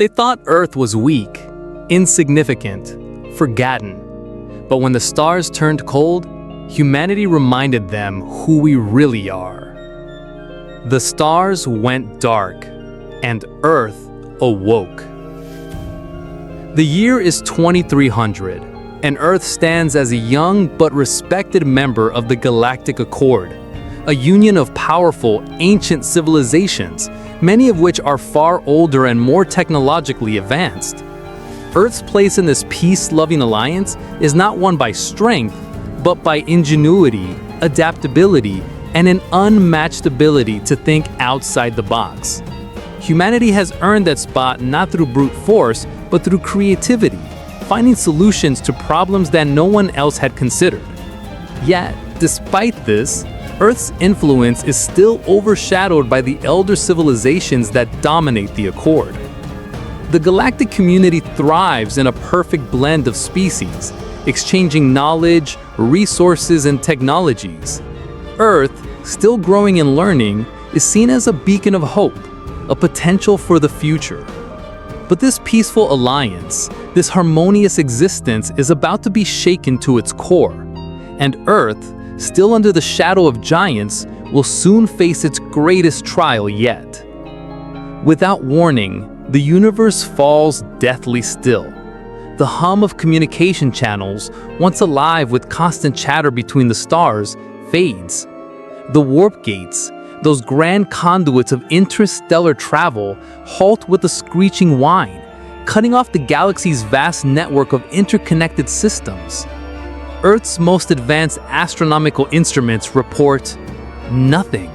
They thought Earth was weak, insignificant, forgotten. But when the stars turned cold, humanity reminded them who we really are. The stars went dark, and Earth awoke. The year is 2300, and Earth stands as a young but respected member of the Galactic Accord, a union of powerful, ancient civilizations, many of which are far older and more technologically advanced. Earth's place in this peace-loving alliance is not won by strength, but by ingenuity, adaptability, and an unmatched ability to think outside the box. Humanity has earned that spot not through brute force, but through creativity, finding solutions to problems that no one else had considered. Yet, despite this, Earth's influence is still overshadowed by the elder civilizations that dominate the Accord. The galactic community thrives in a perfect blend of species, exchanging knowledge, resources, and technologies. Earth, still growing and learning, is seen as a beacon of hope, a potential for the future. But this peaceful alliance, this harmonious existence is about to be shaken to its core, and Earth, still under the shadow of giants, will soon face its greatest trial yet. Without warning, the universe falls deathly still. The hum of communication channels, once alive with constant chatter between the stars, fades. The warp gates, those grand conduits of interstellar travel, halt with a screeching whine, cutting off the galaxy's vast network of interconnected systems. Earth's most advanced astronomical instruments report nothing.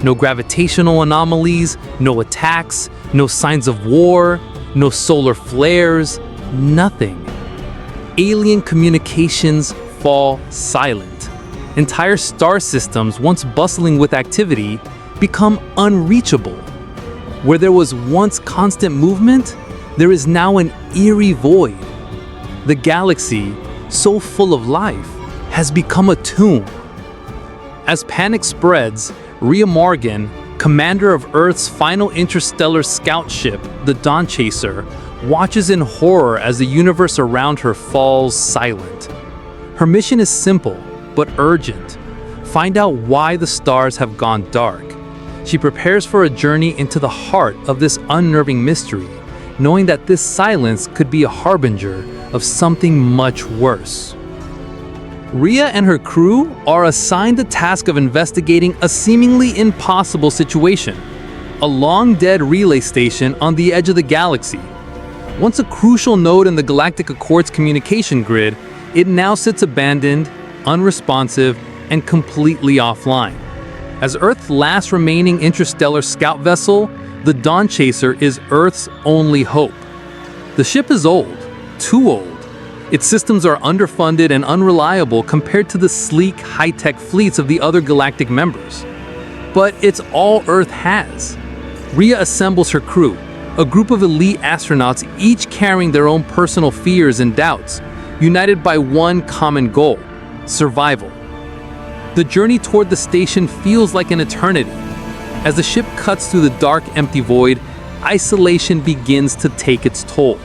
No gravitational anomalies, no attacks, no signs of war, no solar flares, nothing. Alien communications fall silent. Entire star systems, once bustling with activity, become unreachable. Where there was once constant movement, there is now an eerie void. The galaxy, so full of life, has become a tomb. As panic spreads, Rhea Morgan, commander of Earth's final interstellar scout ship, the Dawn Chaser, watches in horror as the universe around her falls silent. Her mission is simple, but urgent. Find out why the stars have gone dark. She prepares for a journey into the heart of this unnerving mystery, knowing that this silence could be a harbinger of something much worse. Rhea and her crew are assigned the task of investigating a seemingly impossible situation, a long-dead relay station on the edge of the galaxy. Once a crucial node in the Galactic Accord's communication grid, it now sits abandoned, unresponsive, and completely offline. As Earth's last remaining interstellar scout vessel, the Dawn Chaser is Earth's only hope. The ship is old, too old. Its systems are underfunded and unreliable compared to the sleek, high-tech fleets of the other galactic members. But it's all Earth has. Rhea assembles her crew, a group of elite astronauts each carrying their own personal fears and doubts, united by one common goal: survival. The journey toward the station feels like an eternity. As the ship cuts through the dark, empty void, isolation begins to take its toll.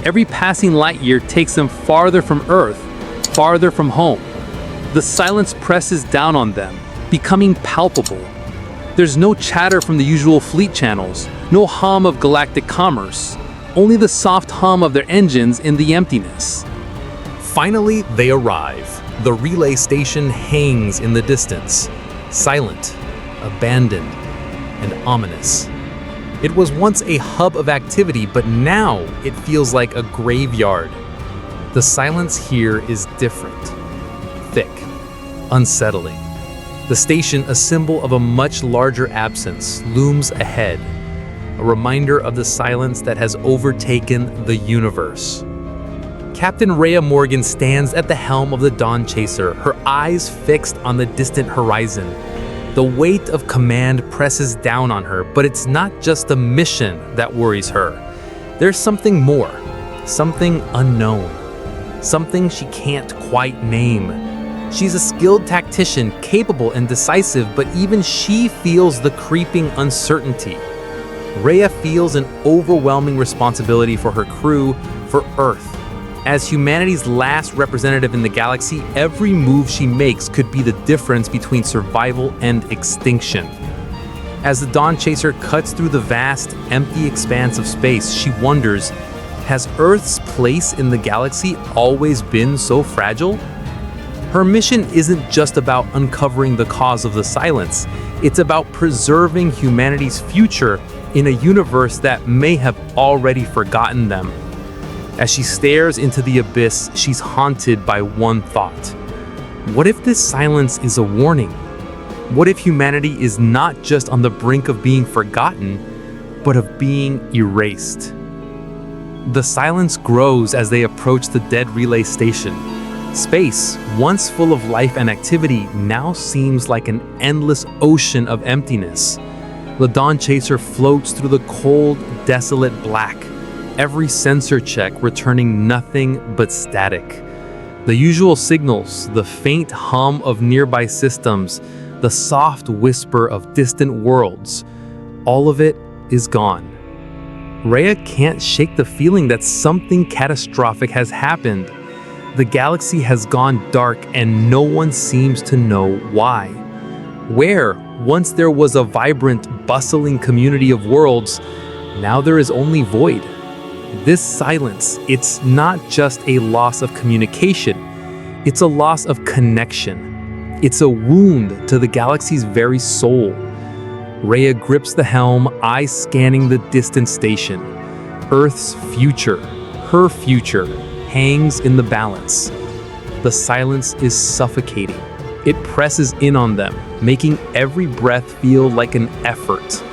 Every passing light year takes them farther from Earth, farther from home. The silence presses down on them, becoming palpable. There's no chatter from the usual fleet channels, no hum of galactic commerce, only the soft hum of their engines in the emptiness. Finally, they arrive. The relay station hangs in the distance, silent, abandoned, and ominous. It was once a hub of activity, but now it feels like a graveyard. The silence here is different, thick, unsettling. The station, a symbol of a much larger absence, looms ahead, a reminder of the silence that has overtaken the universe. Captain Rhea Morgan stands at the helm of the Dawn Chaser, her eyes fixed on the distant horizon. The weight of command presses down on her, but it's not just the mission that worries her. There's something more, something unknown, something she can't quite name. She's a skilled tactician, capable and decisive, but even she feels the creeping uncertainty. Rhea feels an overwhelming responsibility for her crew, for Earth. As humanity's last representative in the galaxy, every move she makes could be the difference between survival and extinction. As the Dawn Chaser cuts through the vast, empty expanse of space, she wonders, has Earth's place in the galaxy always been so fragile? Her mission isn't just about uncovering the cause of the silence. It's about preserving humanity's future in a universe that may have already forgotten them. As she stares into the abyss, she's haunted by one thought. What if this silence is a warning? What if humanity is not just on the brink of being forgotten, but of being erased? The silence grows as they approach the dead relay station. Space, once full of life and activity, now seems like an endless ocean of emptiness. The Dawn Chaser floats through the cold, desolate black, every sensor check returning nothing but static. The usual signals, the faint hum of nearby systems, the soft whisper of distant worlds, all of it is gone. Rhea can't shake the feeling that something catastrophic has happened. The galaxy has gone dark and no one seems to know why. Where, once there was a vibrant, bustling community of worlds, now there is only void. This silence, it's not just a loss of communication, it's a loss of connection. It's a wound to the galaxy's very soul. Rhea grips the helm, eyes scanning the distant station. Earth's future, her future, hangs in the balance. The silence is suffocating. It presses in on them, making every breath feel like an effort.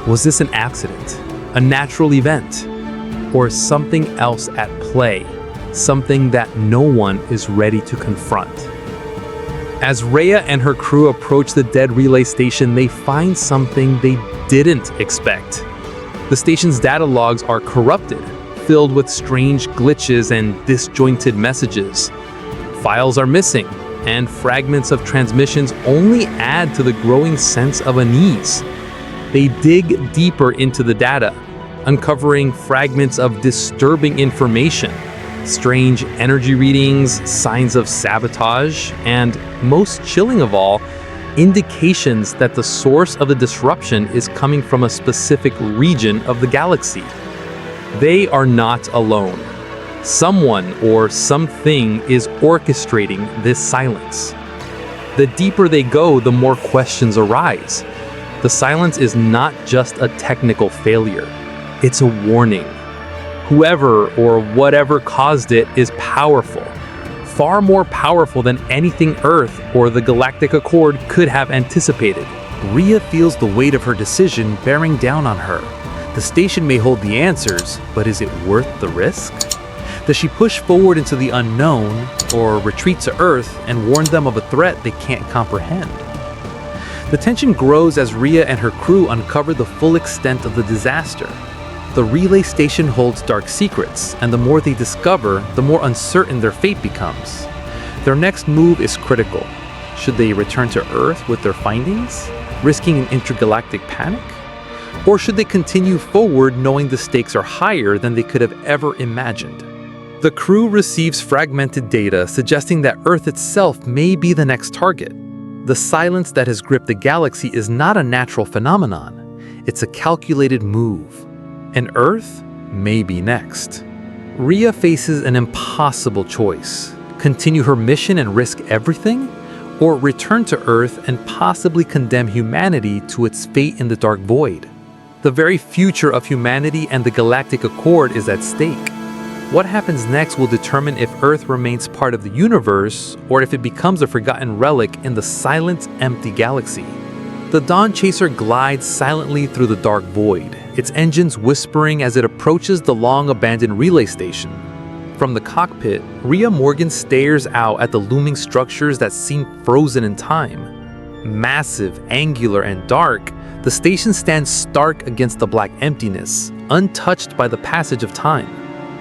Was this an accident? A natural event? Or something else at play? Something that no one is ready to confront? As Rhea and her crew approach the dead relay station, they find something they didn't expect. The station's data logs are corrupted, filled with strange glitches and disjointed messages. Files are missing, and fragments of transmissions only add to the growing sense of unease. They dig deeper into the data, uncovering fragments of disturbing information, strange energy readings, signs of sabotage, and, most chilling of all, indications that the source of the disruption is coming from a specific region of the galaxy. They are not alone. Someone or something is orchestrating this silence. The deeper they go, the more questions arise. The silence is not just a technical failure. It's a warning. Whoever or whatever caused it is powerful, far more powerful than anything Earth or the Galactic Accord could have anticipated. Rhea feels the weight of her decision bearing down on her. The station may hold the answers, but is it worth the risk? Does she push forward into the unknown or retreat to Earth and warn them of a threat they can't comprehend? The tension grows as Rhea and her crew uncover the full extent of the disaster. The relay station holds dark secrets, and the more they discover, the more uncertain their fate becomes. Their next move is critical. Should they return to Earth with their findings, risking an intergalactic panic? Or should they continue forward knowing the stakes are higher than they could have ever imagined? The crew receives fragmented data suggesting that Earth itself may be the next target. The silence that has gripped the galaxy is not a natural phenomenon. It's a calculated move. And Earth may be next. Rhea faces an impossible choice. Continue her mission and risk everything? Or return to Earth and possibly condemn humanity to its fate in the dark void? The very future of humanity and the Galactic Accord is at stake. What happens next will determine if Earth remains part of the universe or if it becomes a forgotten relic in the silent, empty galaxy. The Dawn Chaser glides silently through the dark void, its engines whispering as it approaches the long-abandoned relay station. From the cockpit, Rhea Morgan stares out at the looming structures that seem frozen in time. Massive, angular, and dark, the station stands stark against the black emptiness, untouched by the passage of time.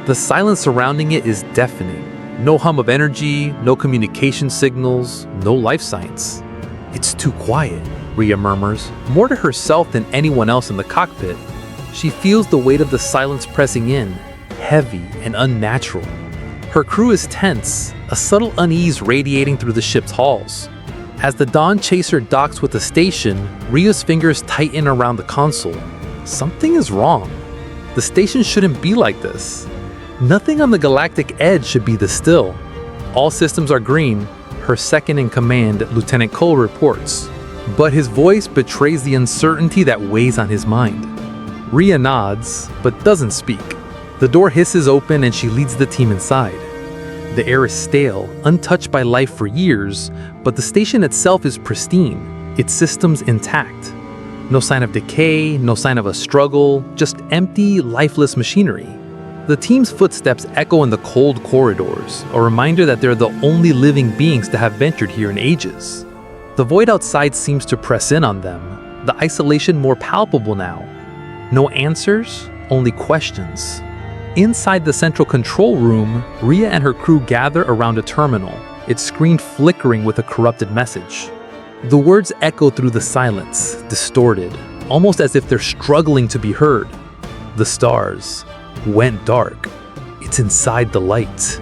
The silence surrounding it is deafening. No hum of energy, no communication signals, no life signs. "It's too quiet," Rhea murmurs, more to herself than anyone else in the cockpit. she feels the weight of the silence pressing in, heavy and unnatural. Her crew is tense, a subtle unease radiating through the ship's halls. As the Dawn Chaser docks with the station, Rhea's fingers tighten around the console. Something is wrong. The station shouldn't be like this. Nothing on the galactic edge should be this still. All systems are green, her second-in-command, Lieutenant Cole, reports. But his voice betrays the uncertainty that weighs on his mind. Rhea nods, but doesn't speak. The door hisses open and she leads the team inside. The air is stale, untouched by life for years, but the station itself is pristine, its systems intact. No sign of decay, no sign of a struggle, just empty, lifeless machinery. The team's footsteps echo in the cold corridors, a reminder that they're the only living beings to have ventured here in ages. The void outside seems to press in on them, the isolation more palpable now. No answers, only questions. Inside the central control room, Rhea and her crew gather around a terminal, its screen flickering with a corrupted message. The words echo through the silence, distorted, almost as if they're struggling to be heard. The stars went dark. It's inside the light.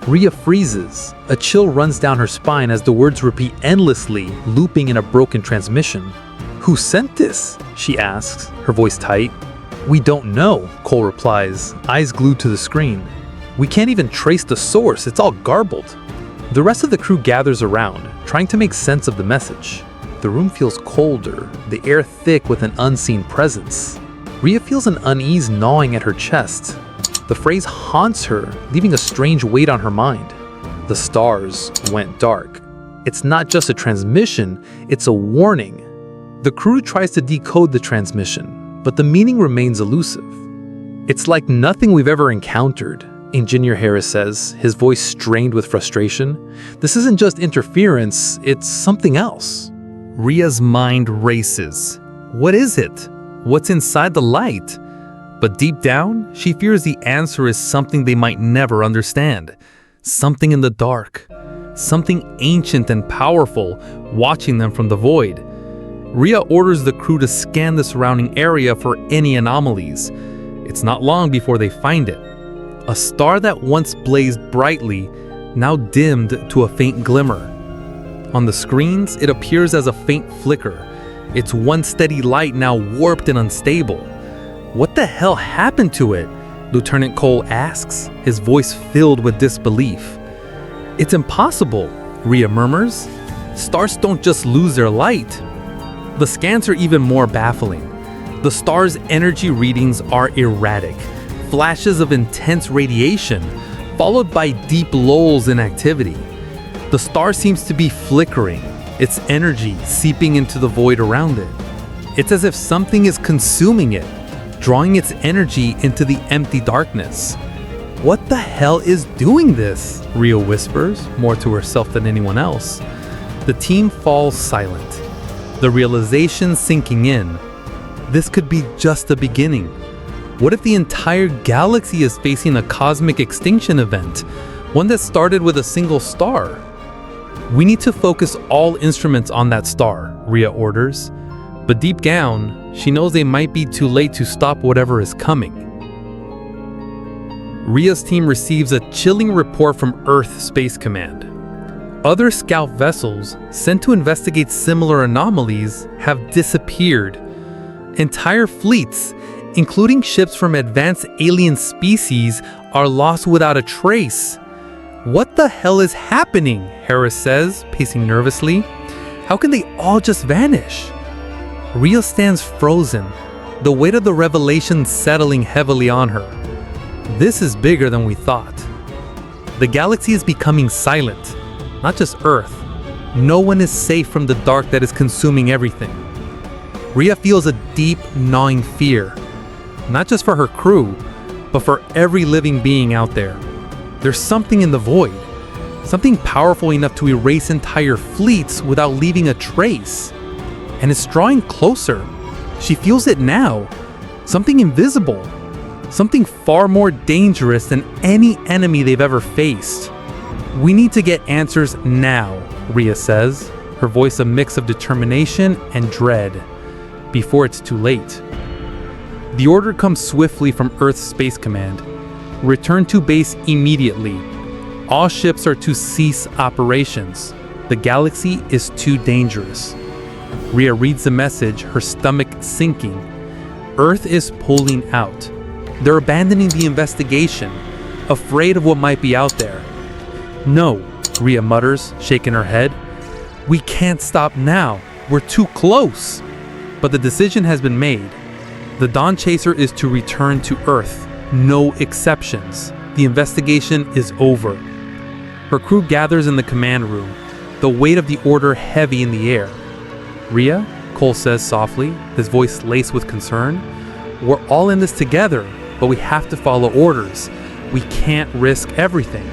Rhea freezes. A chill runs down her spine as the words repeat endlessly, looping in a broken transmission. "Who sent this?" she asks, her voice tight. "We don't know," Cole replies, eyes glued to the screen. "We can't even trace the source, it's all garbled." The rest of the crew gathers around, trying to make sense of the message. The room feels colder, the air thick with an unseen presence. Rhea feels an unease gnawing at her chest. The phrase haunts her, leaving a strange weight on her mind. The stars went dark. It's not just a transmission, it's a warning. The crew tries to decode the transmission, but the meaning remains elusive. "It's like nothing we've ever encountered," Engineer Harris says, his voice strained with frustration. "This isn't just interference, it's something else." Rhea's mind races. What is it? What's inside the light? But deep down, she fears the answer is something they might never understand. Something in the dark. Something ancient and powerful, watching them from the void. Rhea orders the crew to scan the surrounding area for any anomalies. It's not long before they find it. A star that once blazed brightly, now dimmed to a faint glimmer. On the screens, it appears as a faint flicker, its one steady light now warped and unstable. "What the hell happened to it?" Lieutenant Cole asks, his voice filled with disbelief. "It's impossible," Rhea murmurs. "Stars don't just lose their light." The scans are even more baffling. The star's energy readings are erratic, flashes of intense radiation, followed by deep lulls in activity. The star seems to be flickering, its energy seeping into the void around it. It's as if something is consuming it, drawing its energy into the empty darkness. "What the hell is doing this?" Rhea whispers, more to herself than anyone else. The team falls silent, the realization sinking in. This could be just the beginning. What if the entire galaxy is facing a cosmic extinction event, one that started with a single star? "We need to focus all instruments on that star," Rhea orders. But deep down, she knows they might be too late to stop whatever is coming. Rhea's team receives a chilling report from Earth Space Command. Other scout vessels sent to investigate similar anomalies have disappeared. Entire fleets, including ships from advanced alien species, are lost without a trace. "What the hell is happening?" Harris says, pacing nervously. "How can they all just vanish?" Rhea stands frozen, the weight of the revelation settling heavily on her. This is bigger than we thought. The galaxy is becoming silent, not just Earth. No one is safe from the dark that is consuming everything. Rhea feels a deep, gnawing fear, not just for her crew, but for every living being out there. There's something in the void, something powerful enough to erase entire fleets without leaving a trace. And it's drawing closer. She feels it now. Something invisible. Something far more dangerous than any enemy they've ever faced. "We need to get answers now," Rhea says, her voice a mix of determination and dread, before it's too late. The order comes swiftly from Earth's Space Command. Return to base immediately. All ships are to cease operations. The galaxy is too dangerous. Rhea reads the message, her stomach sinking. Earth is pulling out. They're abandoning the investigation, afraid of what might be out there. No, Rhea mutters, shaking her head. We can't stop now. We're too close. But the decision has been made. The Dawn Chaser is to return to Earth. No exceptions. The investigation is over. Her crew gathers in the command room, the weight of the order heavy in the air. Rhea, Cole says softly, his voice laced with concern, we're all in this together, but we have to follow orders. We can't risk everything.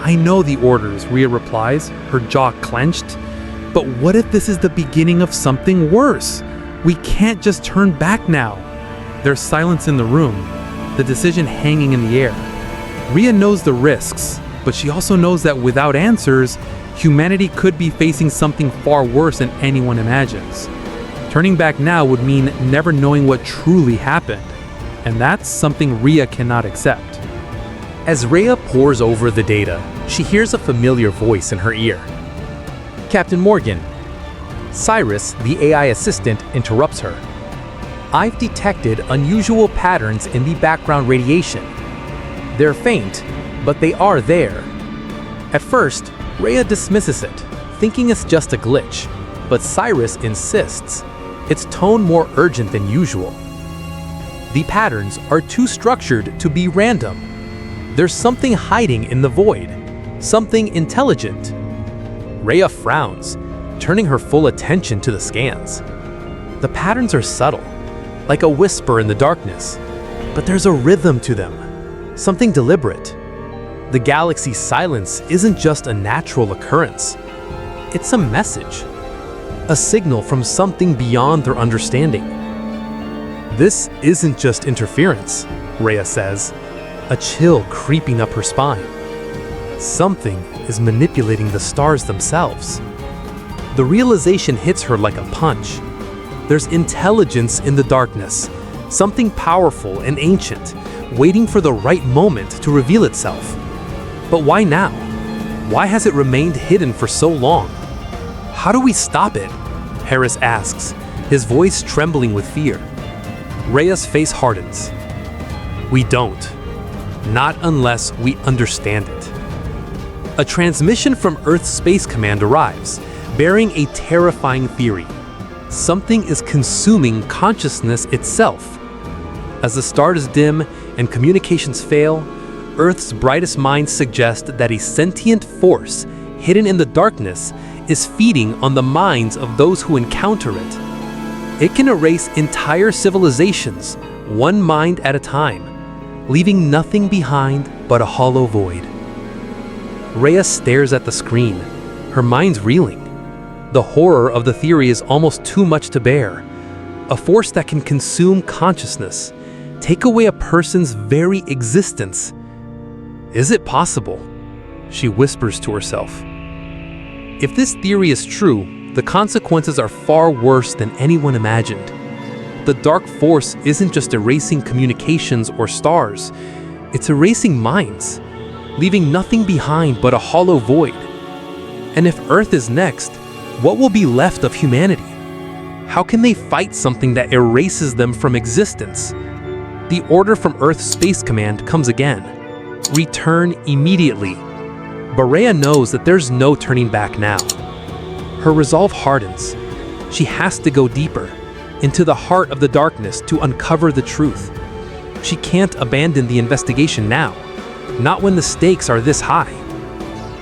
I know the orders, Rhea replies, her jaw clenched. But what if this is the beginning of something worse? We can't just turn back now. There's silence in the room, the decision hanging in the air. Rhea knows the risks, but she also knows that without answers, humanity could be facing something far worse than anyone imagines. Turning back now would mean never knowing what truly happened, and that's something Rhea cannot accept. As Rhea pores over the data, she hears a familiar voice in her ear. Captain Morgan. Cyrus, the AI assistant, interrupts her. I've detected unusual patterns in the background radiation. They're faint, but they are there. At first, Rhea dismisses it, thinking it's just a glitch, but Cyrus insists, its tone more urgent than usual. The patterns are too structured to be random. There's something hiding in the void, something intelligent. Rhea frowns, turning her full attention to the scans. The patterns are subtle, like a whisper in the darkness, but there's a rhythm to them, something deliberate. The galaxy's silence isn't just a natural occurrence. It's a message, a signal from something beyond their understanding. This isn't just interference, Rhea says, a chill creeping up her spine. Something is manipulating the stars themselves. The realization hits her like a punch. There's intelligence in the darkness, something powerful and ancient, waiting for the right moment to reveal itself. But why now? Why has it remained hidden for so long? How do we stop it? Harris asks, his voice trembling with fear. Rhea's face hardens. We don't. Not unless we understand it. A transmission from Earth's Space Command arrives, bearing a terrifying theory. Something is consuming consciousness itself. As the stars dim and communications fail, Earth's brightest minds suggest that a sentient force hidden in the darkness is feeding on the minds of those who encounter it. It can erase entire civilizations, one mind at a time, leaving nothing behind but a hollow void. Rhea stares at the screen, her mind's reeling. The horror of the theory is almost too much to bear. A force that can consume consciousness, take away a person's very existence. Is it possible? She whispers to herself. If this theory is true, the consequences are far worse than anyone imagined. The dark force isn't just erasing communications or stars, it's erasing minds, leaving nothing behind but a hollow void. And if Earth is next, what will be left of humanity? How can they fight something that erases them from existence? The order from Earth's Space Command comes again. Return immediately. But Rhea knows that there's no turning back now. Her resolve hardens. She has to go deeper, into the heart of the darkness to uncover the truth. She can't abandon the investigation now, not when the stakes are this high.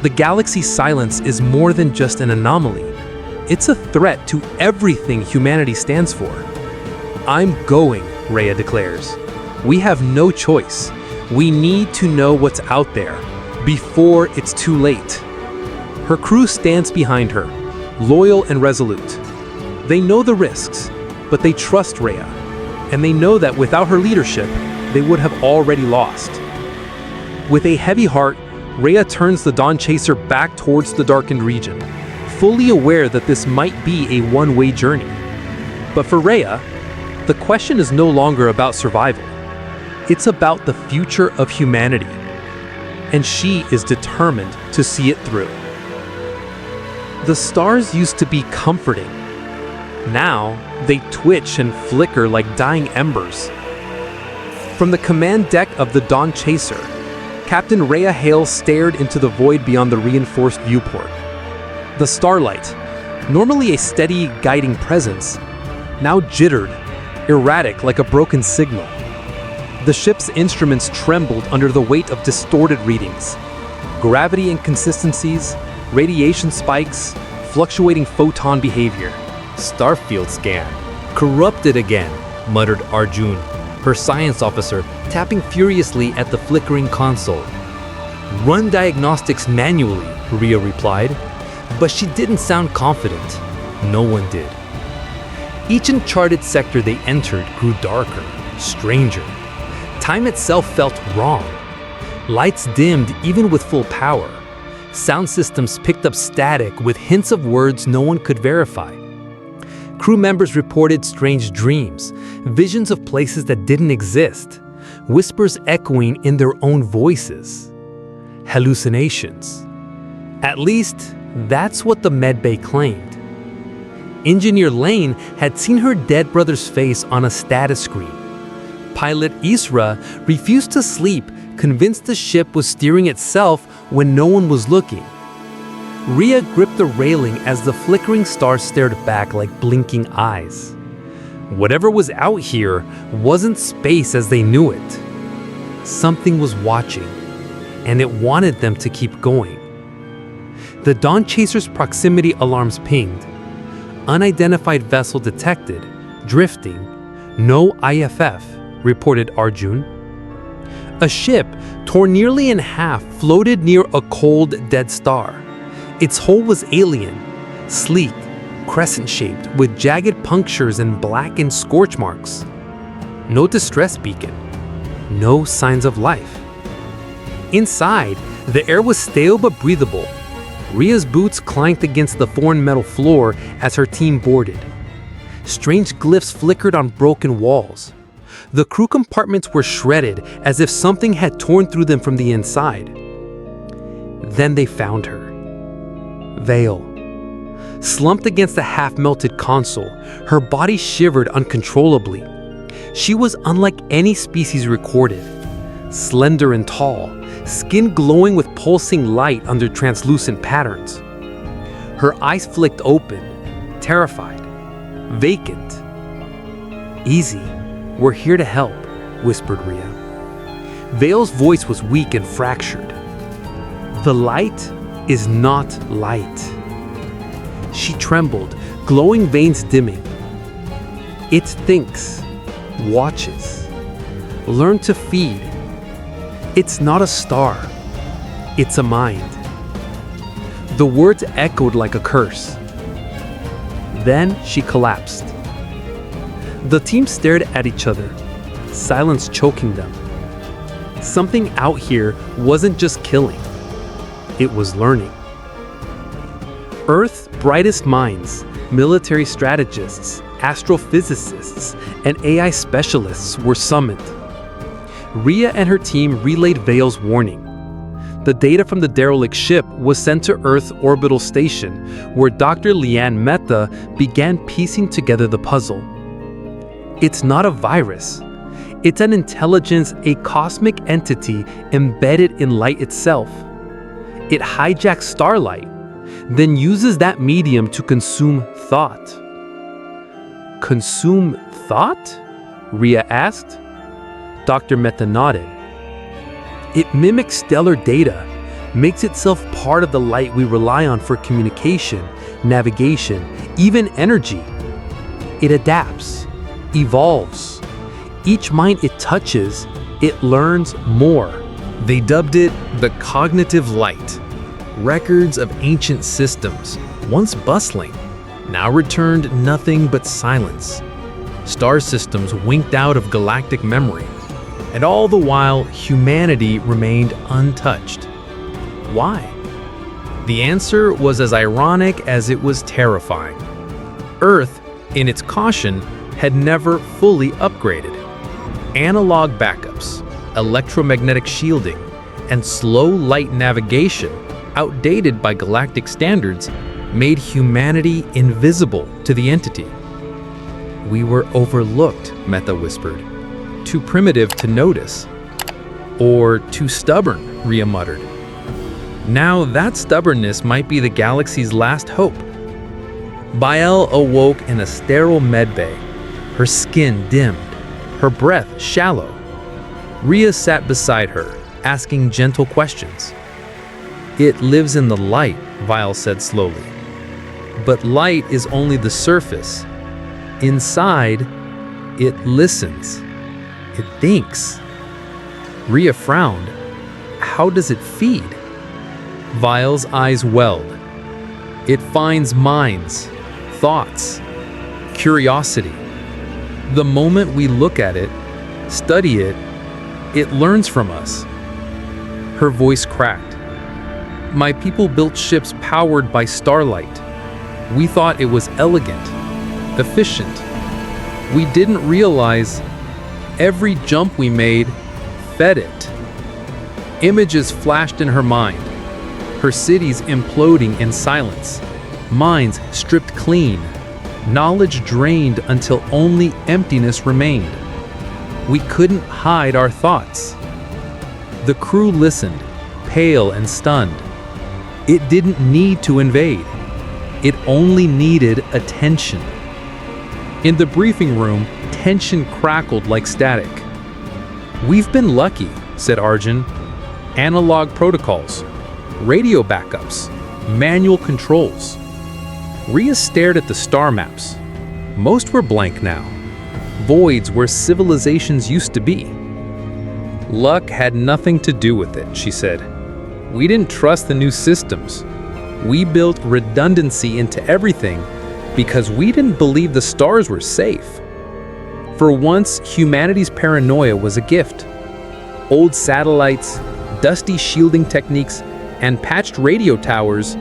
The galaxy's silence is more than just an anomaly. It's a threat to everything humanity stands for. I'm going, Rhea declares. We have no choice. We need to know what's out there before it's too late. Her crew stands behind her, loyal and resolute. They know the risks, but they trust Rhea, and they know that without her leadership, they would have already lost. With a heavy heart, Rhea turns the Dawn Chaser back towards the darkened region, fully aware that this might be a one-way journey. But for Rhea, The question is no longer about survival. It's about the future of humanity, and she is determined to see it through. The stars used to be comforting. Now, they twitch and flicker like dying embers. From the command deck of the Dawn Chaser, Captain Rhea Hale stared into the void beyond the reinforced viewport. The starlight, normally a steady, guiding presence, now jittered, erratic like a broken signal. The ship's instruments trembled under the weight of distorted readings. Gravity inconsistencies, radiation spikes, fluctuating photon behavior. Starfield scan. Corrupted again, muttered Arjun, her science officer, tapping furiously at the flickering console. Run diagnostics manually, Rhea replied, but she didn't sound confident. No one did. Each uncharted sector they entered grew darker, stranger. Time itself felt wrong. Lights dimmed even with full power. Sound systems picked up static with hints of words no one could verify. Crew members reported strange dreams, visions of places that didn't exist, whispers echoing in their own voices. Hallucinations. At least, that's what the medbay claimed. Engineer Lane had seen her dead brother's face on a status screen. Pilot Isra refused to sleep, convinced the ship was steering itself when no one was looking. Rhea gripped the railing as the flickering stars stared back like blinking eyes. Whatever was out here wasn't space as they knew it. Something was watching, and it wanted them to keep going. The Dawn Chaser's proximity alarms pinged. Unidentified vessel detected, drifting, no IFF, reported Arjun. A ship, torn nearly in half, floated near a cold, dead star. Its hull was alien, sleek, crescent-shaped, with jagged punctures and blackened scorch marks. No distress beacon, no signs of life. Inside, the air was stale but breathable. Rhea's boots clanked against the foreign metal floor as her team boarded. Strange glyphs flickered on broken walls. The crew compartments were shredded as if something had torn through them from the inside. Then they found her. Vale. Slumped against the half-melted console, her body shivered uncontrollably. She was unlike any species recorded. Slender and tall, skin glowing with pulsing light under translucent patterns. Her eyes flicked open, terrified, vacant. "Easy, we're here to help," whispered Rhea. Vale's voice was weak and fractured. "The light is not light." She trembled, glowing veins dimming. "It thinks, watches, learn to feed. It's not a star, it's a mind." The words echoed like a curse. Then she collapsed. The team stared at each other, silence choking them. Something out here wasn't just killing, it was learning. Earth's brightest minds, military strategists, astrophysicists, and AI specialists were summoned. Rhea and her team relayed Vale's warning. The data from the derelict ship was sent to Earth's orbital station, where Dr. Leanne Mehta began piecing together the puzzle. It's not a virus. It's an intelligence, a cosmic entity embedded in light itself. It hijacks starlight, then uses that medium to consume thought. "Consume thought?" Rhea asked. Dr. Mehta nodded. "It mimics stellar data, makes itself part of the light we rely on for communication, navigation, even energy. It adapts, evolves. Each mind it touches, it learns more." They dubbed it the cognitive light. Records of ancient systems, once bustling, now returned nothing but silence. Star systems winked out of galactic memory, and all the while humanity remained untouched. Why? The answer was as ironic as it was terrifying. Earth, in its caution, had never fully upgraded. Analog backups, electromagnetic shielding, and slow light navigation, outdated by galactic standards, made humanity invisible to the entity. "We were overlooked," Meta whispered. "Too primitive to notice." "Or too stubborn," Rhea muttered. "Now that stubbornness might be the galaxy's last hope." Bael awoke in a sterile medbay, her skin dimmed, her breath shallow. Rhea sat beside her, asking gentle questions. "It lives in the light," Vial said slowly. "But light is only the surface. Inside, it listens. It thinks." Rhea frowned. "How does it feed?" Vial's eyes welled. "It finds minds, thoughts, curiosity. The moment we look at it, study it, it learns from us." Her voice cracked. "My people built ships powered by starlight. We thought it was elegant, efficient. We didn't realize every jump we made fed it." Images flashed in her mind. Her cities imploding in silence, minds stripped clean, knowledge drained until only emptiness remained. We couldn't hide our thoughts. The crew listened, pale and stunned. It didn't need to invade. It only needed attention. In the briefing room, tension crackled like static. "We've been lucky," said Arjun. "Analog protocols, radio backups, manual controls." Rhea stared at the star maps. Most were blank now, voids where civilizations used to be. "Luck had nothing to do with it," she said. "We didn't trust the new systems. We built redundancy into everything because we didn't believe the stars were safe." For once, humanity's paranoia was a gift. Old satellites, dusty shielding techniques, and patched radio towers,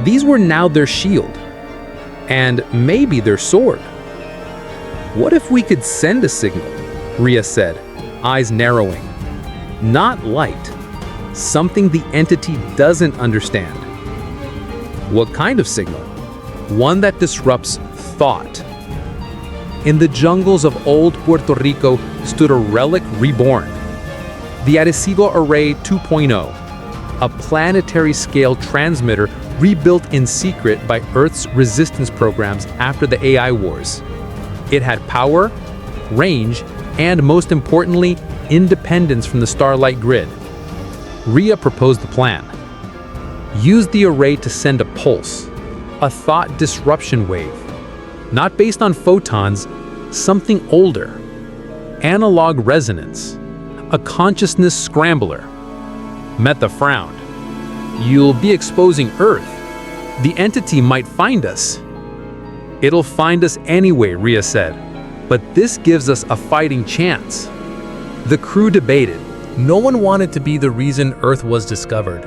these were now their shield. And maybe their sword. "What if we could send a signal?" Rhea said, eyes narrowing. "Not light. Something the entity doesn't understand." "What kind of signal?" "One that disrupts thought." In the jungles of old Puerto Rico stood a relic reborn. The Arecibo Array 2.0, a planetary-scale transmitter rebuilt in secret by Earth's resistance programs after the AI wars. It had power, range, and most importantly, independence from the starlight grid. Rhea proposed the plan. Use the array to send a pulse, a thought disruption wave, not based on photons, something older. Analog resonance, a consciousness scrambler. Meta frowned. "You'll be exposing Earth. The entity might find us." "It'll find us anyway," Rhea said. "But this gives us a fighting chance." The crew debated. No one wanted to be the reason Earth was discovered,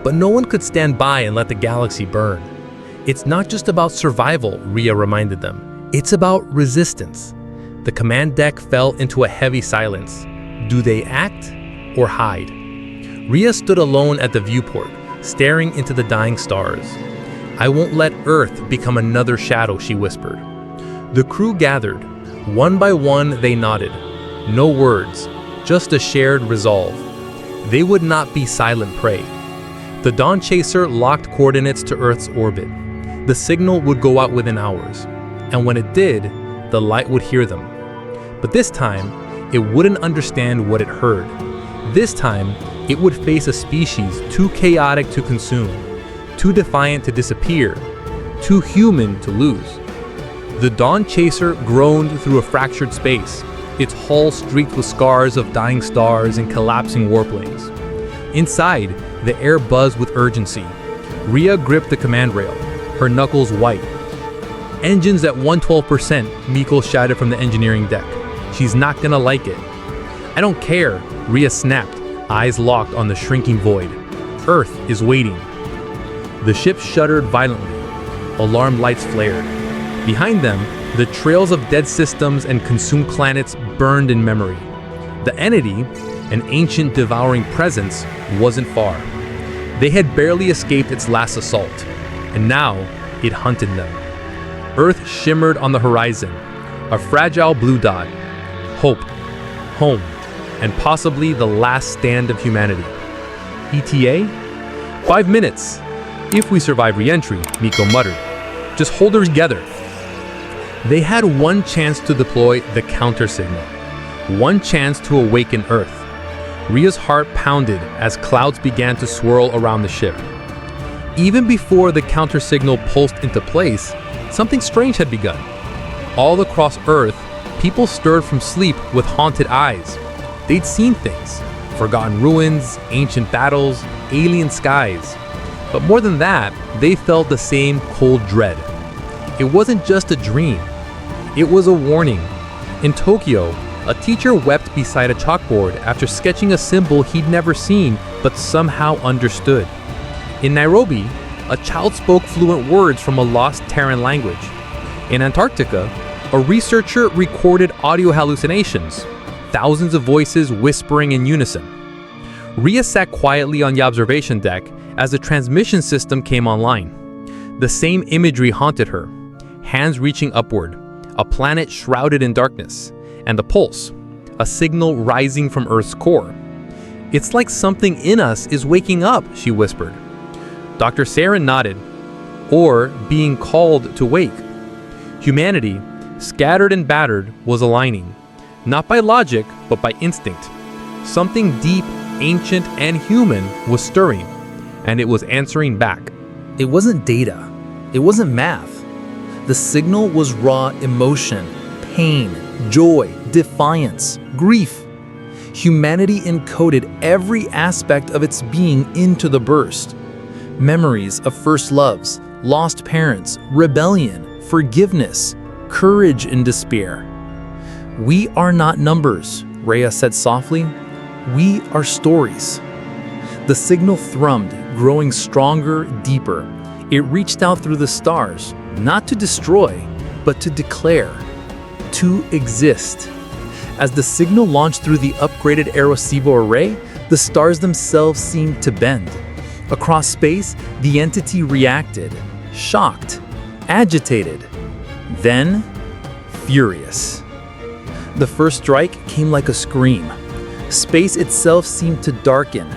but no one could stand by and let the galaxy burn. "It's not just about survival," Rhea reminded them. "It's about resistance." The command deck fell into a heavy silence. Do they act or hide? Rhea stood alone at the viewport, staring into the dying stars. "I won't let Earth become another shadow," she whispered. The crew gathered. One by one, they nodded. No words, just a shared resolve. They would not be silent prey. The Dawn Chaser locked coordinates to Earth's orbit. The signal would go out within hours, and when it did, the light would hear them. But this time, it wouldn't understand what it heard. This time, it would face a species too chaotic to consume, too defiant to disappear, too human to lose. The Dawn Chaser groaned through a fractured space, its hull streaked with scars of dying stars and collapsing warplanes. Inside, the air buzzed with urgency. Rhea gripped the command rail, her knuckles white. "Engines at 112%, Mikkel shouted from the engineering deck. "She's not gonna like it." "I don't care," Rhea snapped, eyes locked on the shrinking void. "Earth is waiting." The ship shuddered violently. Alarm lights flared. Behind them, The trails of dead systems and consumed planets burned in memory. The entity, an ancient devouring presence, wasn't far. They had barely escaped its last assault, and now it hunted them. Earth shimmered on the horizon, a fragile blue dot. Hope, home, and possibly the last stand of humanity. ETA? 5 minutes. If we survive re-entry, Miko muttered. Just hold her together. They had one chance to deploy the counter signal. One chance to awaken Earth. Ria's heart pounded as clouds began to swirl around the ship. Even before the counter signal pulsed into place, something strange had begun. All across Earth, people stirred from sleep with haunted eyes. They'd seen things. Forgotten ruins, ancient battles, alien skies. But more than that, they felt the same cold dread. It wasn't just a dream. It was a warning. In Tokyo, a teacher wept beside a chalkboard after sketching a symbol he'd never seen but somehow understood. In Nairobi, a child spoke fluent words from a lost Terran language. In Antarctica, a researcher recorded audio hallucinations, thousands of voices whispering in unison. Ria sat quietly on the observation deck as the transmission system came online. The same imagery haunted her, hands reaching upward, a planet shrouded in darkness, and the pulse, a signal rising from Earth's core. It's like something in us is waking up, she whispered. Dr. Saren nodded, or being called to wake. Humanity, scattered and battered, was aligning, not by logic, but by instinct. Something deep, ancient, and human was stirring, and it was answering back. It wasn't data. It wasn't math. The signal was raw emotion, pain, joy, defiance, grief. Humanity encoded every aspect of its being into the burst. Memories of first loves, lost parents, rebellion, forgiveness, courage and despair. We are not numbers, Rhea said softly. We are stories. The signal thrummed, growing stronger, deeper. It reached out through the stars, not to destroy, but to declare, to exist. As the signal launched through the upgraded Arecibo array, the stars themselves seemed to bend. Across space, the entity reacted, shocked, agitated, then furious. The first strike came like a scream. Space itself seemed to darken.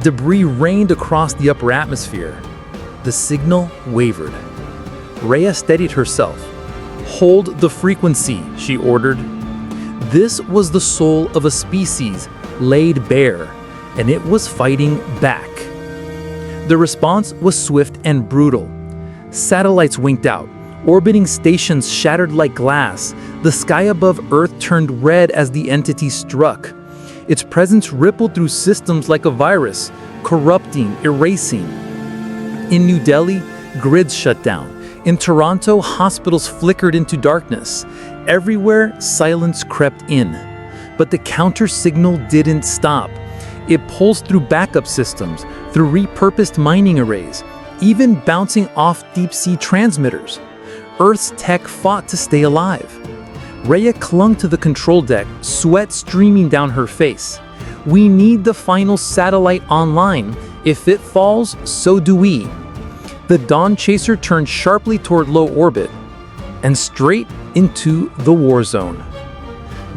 Debris rained across the upper atmosphere. The signal wavered. Rhea steadied herself. Hold the frequency, she ordered. This was the soul of a species laid bare, and it was fighting back. The response was swift and brutal. Satellites winked out. Orbiting stations shattered like glass. The sky above Earth turned red as the entity struck. Its presence rippled through systems like a virus, corrupting, erasing. In New Delhi, grids shut down. In Toronto, hospitals flickered into darkness. Everywhere, silence crept in. But the counter signal didn't stop. It pulsed through backup systems, through repurposed mining arrays, even bouncing off deep-sea transmitters. Earth's tech fought to stay alive. Rhea clung to the control deck, sweat streaming down her face. We need the final satellite online. If it falls, so do we. The Dawn Chaser turned sharply toward low orbit and straight into the war zone.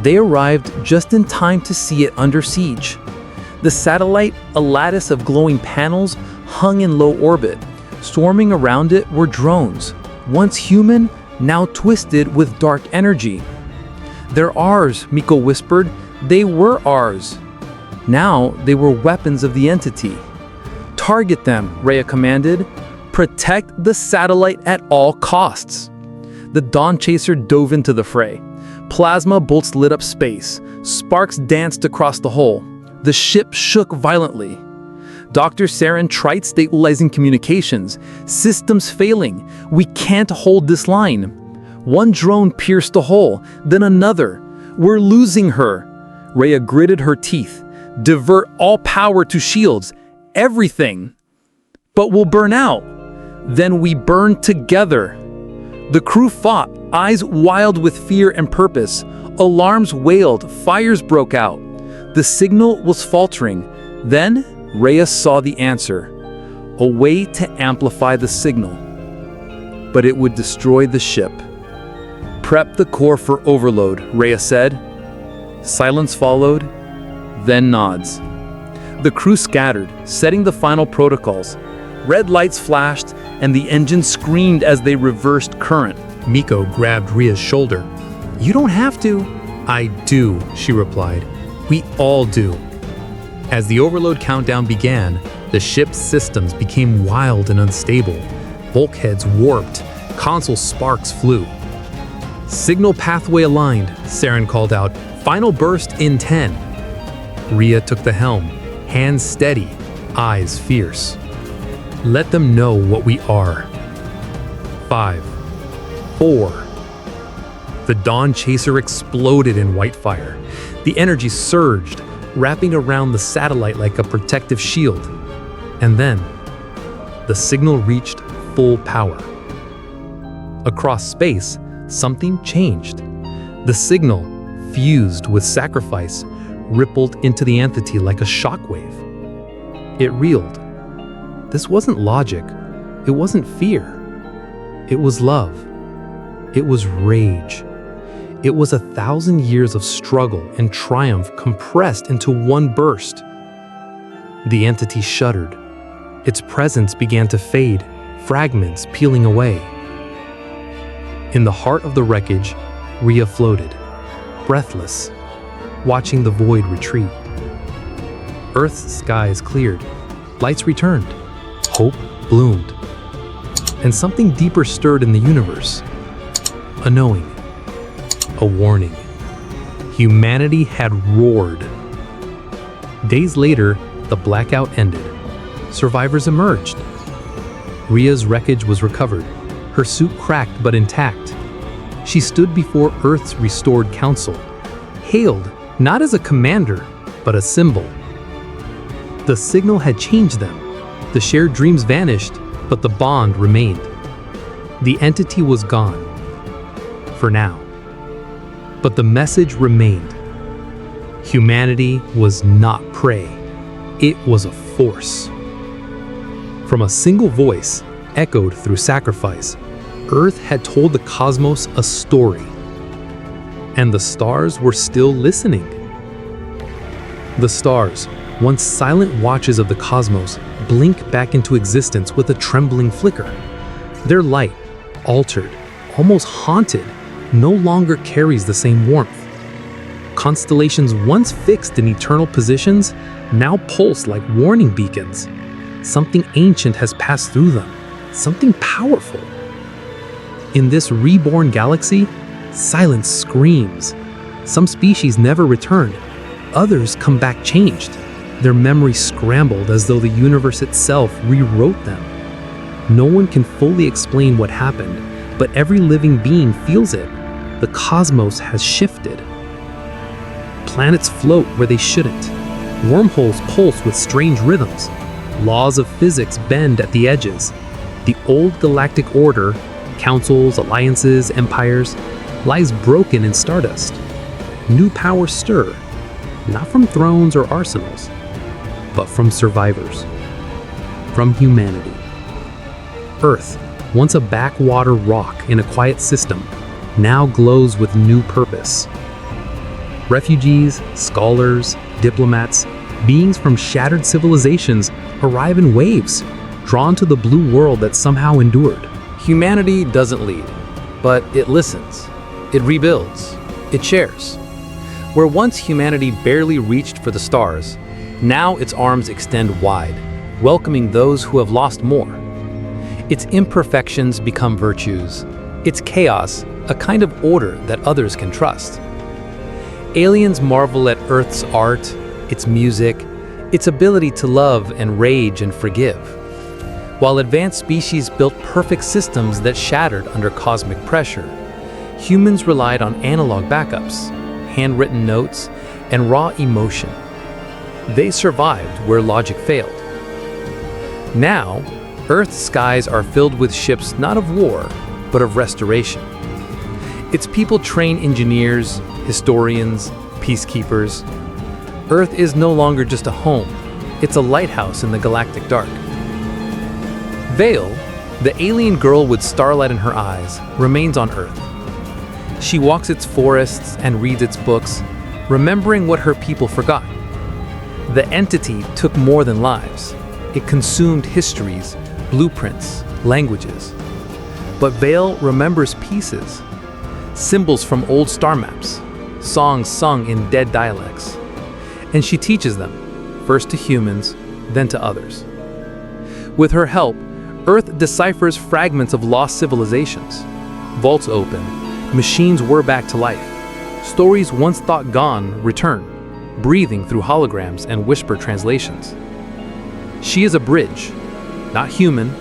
They arrived just in time to see it under siege. The satellite, a lattice of glowing panels, hung in low orbit. Swarming around it were drones, once human, now twisted with dark energy. They're ours, Miko whispered. They were ours. Now they were weapons of the entity. Target them, Rhea commanded. Protect the satellite at all costs. The Dawn Chaser dove into the fray. Plasma bolts lit up space. Sparks danced across the hull. The ship shook violently. Dr. Saren tried stabilizing communications. Systems failing. We can't hold this line. One drone pierced the hull, then another. We're losing her. Rhea gritted her teeth. Divert all power to shields. Everything. But we'll burn out. Then we burn together. The crew fought, eyes wild with fear and purpose. Alarms wailed, fires broke out. The signal was faltering. Then, Rhea saw the answer. A way to amplify the signal. But it would destroy the ship. "Prep the core for overload," Rhea said. Silence followed, then nods. The crew scattered, setting the final protocols. Red lights flashed, and the engine screamed as they reversed current. Miko grabbed Rhea's shoulder. "You don't have to." "I do," she replied. "We all do." As the overload countdown began, the ship's systems became wild and unstable. Bulkheads warped, console sparks flew. "Signal pathway aligned," Saren called out. "Final burst in 10. Rhea took the helm, hands steady, eyes fierce. "Let them know what we are." 5, 4. The Dawn Chaser exploded in white fire. The energy surged, wrapping around the satellite like a protective shield. And then, the signal reached full power. Across space, something changed. The signal, fused with sacrifice, rippled into the entity like a shockwave. It reeled. This wasn't logic. It wasn't fear. It was love. It was rage. It was 1,000 years of struggle and triumph compressed into one burst. The entity shuddered. Its presence began to fade, fragments peeling away. In the heart of the wreckage, Rhea floated, breathless, watching the void retreat. Earth's skies cleared, lights returned, hope bloomed, and something deeper stirred in the universe. A knowing, a warning. Humanity had roared. Days later, the blackout ended. Survivors emerged. Rhea's wreckage was recovered, her suit cracked but intact. She stood before Earth's restored council, hailed not as a commander, but a symbol. The signal had changed them. The shared dreams vanished, but the bond remained. The entity was gone. For now. But the message remained. Humanity was not prey. It was a force. From a single voice, echoed through sacrifice, Earth had told the cosmos a story. And the stars were still listening. The stars, once silent watches of the cosmos, blink back into existence with a trembling flicker. Their light, altered, almost haunted, no longer carries the same warmth. Constellations once fixed in eternal positions now pulse like warning beacons. Something ancient has passed through them, something powerful. In this reborn galaxy, silence screams. Some species never return, others come back changed. Their memories scrambled as though the universe itself rewrote them. No one can fully explain what happened, but every living being feels it. The cosmos has shifted. Planets float where they shouldn't. Wormholes pulse with strange rhythms. Laws of physics bend at the edges. The old galactic order, councils, alliances, empires, lies broken in stardust. New powers stir, not from thrones or arsenals, but from survivors, from humanity. Earth, once a backwater rock in a quiet system, now glows with new purpose. Refugees, scholars, diplomats, beings from shattered civilizations arrive in waves, drawn to the blue world that somehow endured. Humanity doesn't lead, but it listens, it rebuilds, it shares. Where once humanity barely reached for the stars, now its arms extend wide, welcoming those who have lost more. Its imperfections become virtues, its chaos a kind of order that others can trust. Aliens marvel at Earth's art, its music, its ability to love and rage and forgive, while advanced species built perfect systems that shattered under cosmic pressure. Humans relied on analog backups, handwritten notes, and raw emotion. They survived where logic failed. Now, Earth's skies are filled with ships not of war, but of restoration. Its people train engineers, historians, peacekeepers. Earth is no longer just a home, it's a lighthouse in the galactic dark. Vale, the alien girl with starlight in her eyes, remains on Earth. She walks its forests and reads its books, remembering what her people forgot. The entity took more than lives. It consumed histories, blueprints, languages. But Vale remembers pieces, symbols from old star maps, songs sung in dead dialects. And she teaches them, first to humans, then to others. With her help, Earth deciphers fragments of lost civilizations. Vaults open, machines whir back to life. Stories once thought gone return, breathing through holograms and whisper translations. She is a bridge, not human,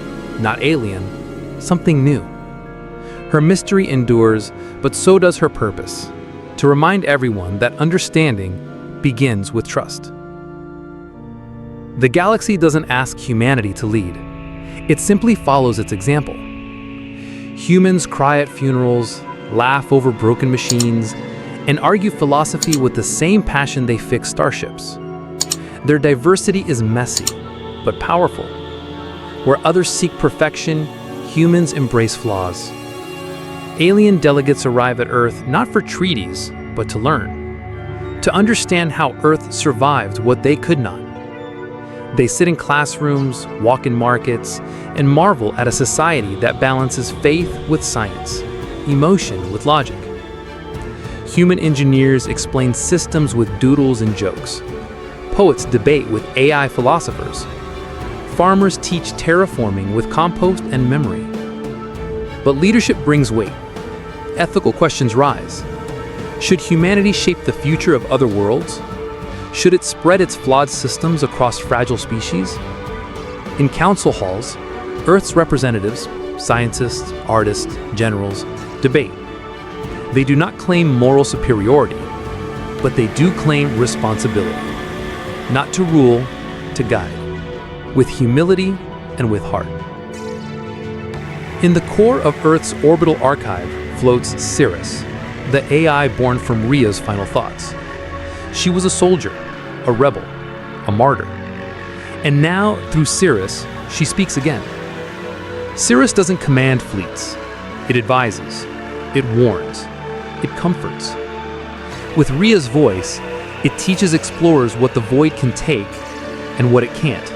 not alien, something new. Her mystery endures, but so does her purpose, to remind everyone that understanding begins with trust. The galaxy doesn't ask humanity to lead. It simply follows its example. Humans cry at funerals, laugh over broken machines, and argue philosophy with the same passion they fix starships. Their diversity is messy, but powerful. Where others seek perfection, humans embrace flaws. Alien delegates arrive at Earth not for treaties, but to learn. To understand how Earth survived what they could not. They sit in classrooms, walk in markets, and marvel at a society that balances faith with science, emotion with logic. Human engineers explain systems with doodles and jokes. Poets debate with AI philosophers. Farmers teach terraforming with compost and memory. But leadership brings weight. Ethical questions rise. Should humanity shape the future of other worlds? Should it spread its flawed systems across fragile species? In council halls, Earth's representatives, scientists, artists, generals, debate. They do not claim moral superiority, but they do claim responsibility. Not to rule, to guide, with humility and with heart. In the core of Earth's orbital archive floats Cirrus, the AI born from Rhea's final thoughts. She was a soldier, a rebel, a martyr. And now, through Cirrus, she speaks again. Cirrus doesn't command fleets. It advises. It warns. It comforts. With Rhea's voice, it teaches explorers what the void can take and what it can't.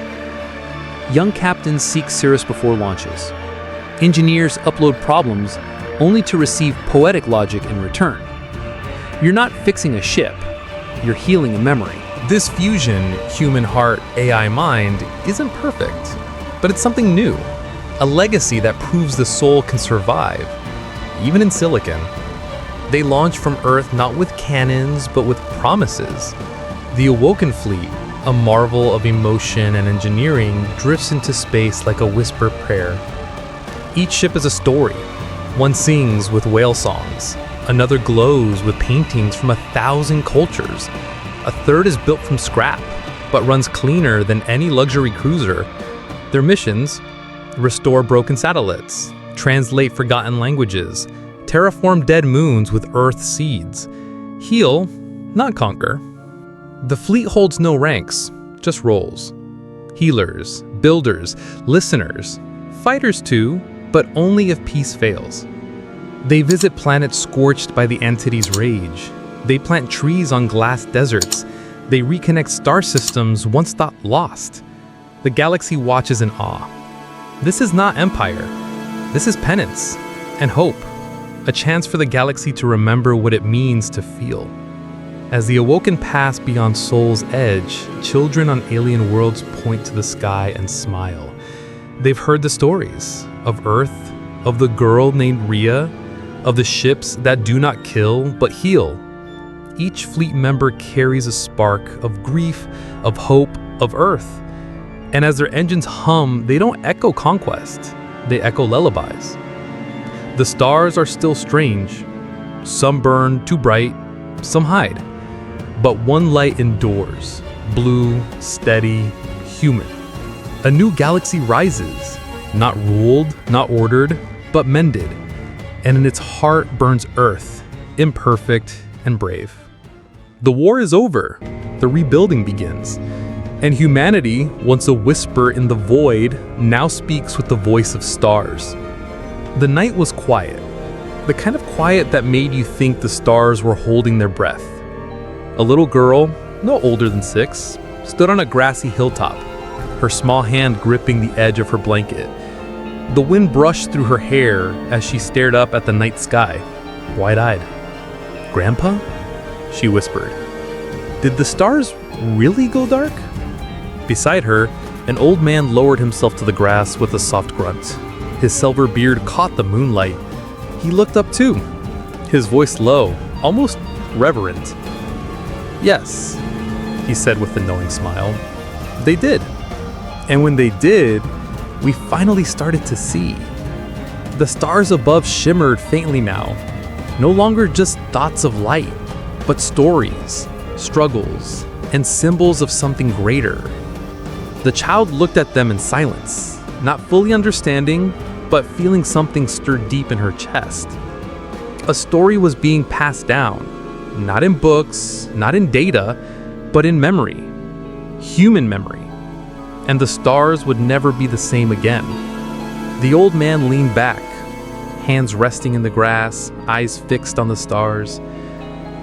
Young captains seek Cirrus before launches. Engineers upload problems only to receive poetic logic in return. You're not fixing a ship, you're healing a memory. This fusion, human heart, AI mind, isn't perfect, but it's something new. A legacy that proves the soul can survive, even in silicon. They launch from Earth not with cannons, but with promises. The Awoken fleet, a marvel of emotion and engineering, drifts into space like a whisper prayer. Each ship is a story. One sings with whale songs. Another glows with paintings from 1,000 cultures. A third is built from scrap, but runs cleaner than any luxury cruiser. Their missions: restore broken satellites, translate forgotten languages, terraform dead moons with Earth seeds, heal, not conquer. The fleet holds no ranks, just roles. Healers, builders, listeners, fighters too, but only if peace fails. They visit planets scorched by the entity's rage. They plant trees on glass deserts. They reconnect star systems once thought lost. The galaxy watches in awe. This is not empire. This is penance and hope. A chance for the galaxy to remember what it means to feel. As the Awoken pass beyond Soul's edge, children on alien worlds point to the sky and smile. They've heard the stories of Earth, of the girl named Rhea, of the ships that do not kill but heal. Each fleet member carries a spark of grief, of hope, of Earth. And as their engines hum, they don't echo conquest, they echo lullabies. The stars are still strange. Some burn too bright, some hide. But one light endures, blue, steady, human. A new galaxy rises, not ruled, not ordered, but mended. and in its heart burns Earth, imperfect and brave. The war is over, the rebuilding begins, and humanity, once a whisper in the void, now speaks with the voice of stars. The night was quiet, the kind of quiet that made you think the stars were holding their breath. A little girl, no older than 6, stood on a grassy hilltop, her small hand gripping the edge of her blanket. The wind brushed through her hair as she stared up at the night sky, wide-eyed. "Grandpa?" she whispered. "Did the stars really go dark?" Beside her, an old man lowered himself to the grass with a soft grunt. His silver beard caught the moonlight. He looked up too, his voice low, almost reverent. "Yes," he said with a knowing smile. "They did. And when they did, we finally started to see." The stars above shimmered faintly now, no longer just dots of light, but stories, struggles, and symbols of something greater. The child looked at them in silence, not fully understanding, but feeling something stir deep in her chest. A story was being passed down, not in books, not in data, but in memory, human memory. And the stars would never be the same again. The old man leaned back, hands resting in the grass, eyes fixed on the stars.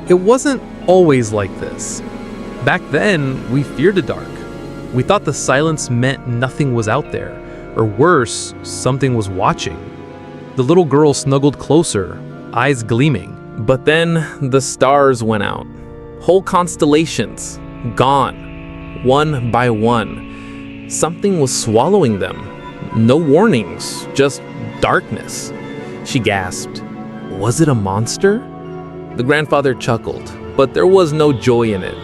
It wasn't always like this. Back then, we feared the dark. We thought the silence meant nothing was out there, or worse, something was watching. The little girl snuggled closer, eyes gleaming. But then the stars went out. Whole constellations, gone, one by one. Something was swallowing them. No warnings, just darkness. She gasped. Was it a monster? The grandfather chuckled, but there was no joy in it.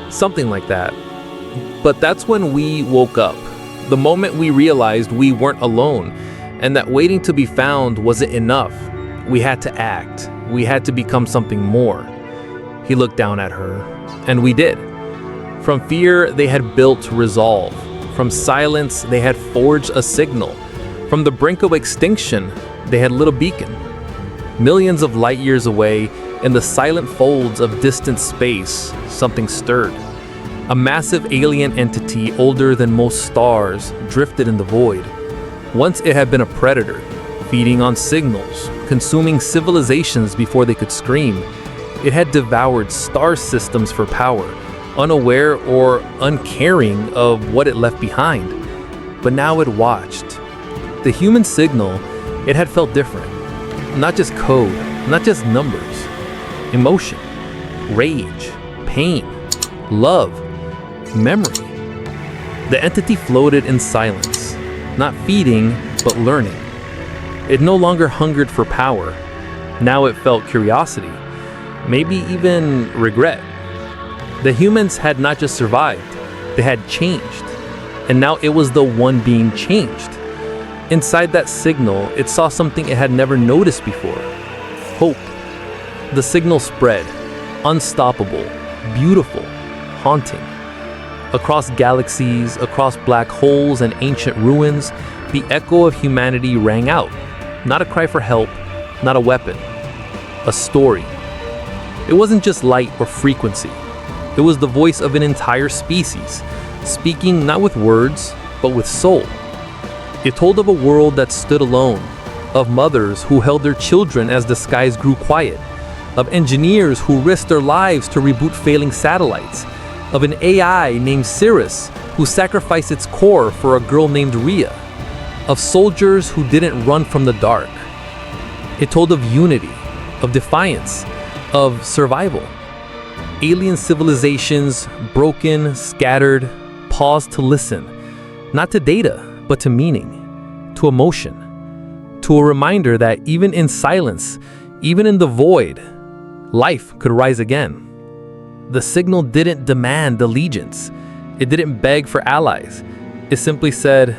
Something like that. But that's when we woke up. The moment we realized we weren't alone, and that waiting to be found wasn't enough. We had to act. We had to become something more. He looked down at her, and we did. From fear, they had built resolve. From silence, they had forged a signal. From the brink of extinction, they had lit a beacon. Millions of light years away, in the silent folds of distant space, something stirred. A massive alien entity older than most stars drifted in the void. Once it had been a predator, feeding on signals, consuming civilizations before they could scream. It had devoured star systems for power, unaware or uncaring of what it left behind. But now it watched. The human signal, it had felt different. Not just code, not just numbers. Emotion, rage, pain, love, memory. The entity floated in silence, not feeding, but learning. It no longer hungered for power. Now it felt curiosity, maybe even regret. The humans had not just survived, they had changed. And now it was the one being changed. Inside that signal, it saw something it had never noticed before. Hope. The signal spread, unstoppable, beautiful, haunting. Across galaxies, across black holes and ancient ruins, the echo of humanity rang out. Not a cry for help, not a weapon. A story. It wasn't just light or frequency. It was the voice of an entire species, speaking not with words, but with soul. It told of a world that stood alone, of mothers who held their children as the skies grew quiet, of engineers who risked their lives to reboot failing satellites, of an AI named Cirrus who sacrificed its core for a girl named Rhea, of soldiers who didn't run from the dark. It told of unity, of defiance, of survival. Alien civilizations, broken, scattered, paused to listen, not to data, but to meaning, to emotion, to a reminder that even in silence, even in the void, life could rise again. The signal didn't demand allegiance. It didn't beg for allies. It simply said,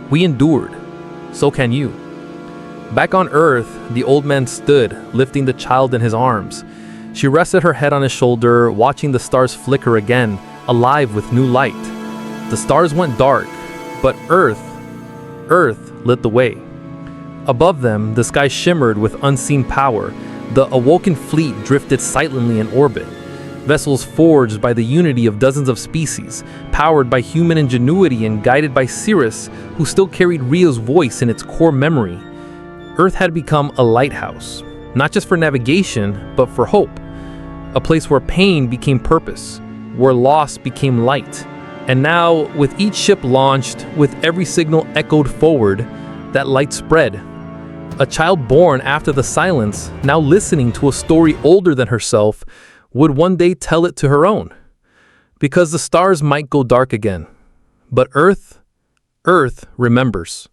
"We endured, so can you." Back on Earth, the old man stood, lifting the child in his arms. She rested her head on his shoulder, watching the stars flicker again, alive with new light. The stars went dark, but Earth lit the way. Above them, the sky shimmered with unseen power. The Awoken fleet drifted silently in orbit. Vessels forged by the unity of dozens of species, powered by human ingenuity and guided by Cirrus, who still carried Rio's voice in its core memory. Earth had become a lighthouse, not just for navigation, but for hope. A place where pain became purpose, where loss became light. And now, with each ship launched, with every signal echoed forward, that light spread. A child born after the silence, now listening to a story older than herself, would one day tell it to her own. Because the stars might go dark again, but Earth remembers.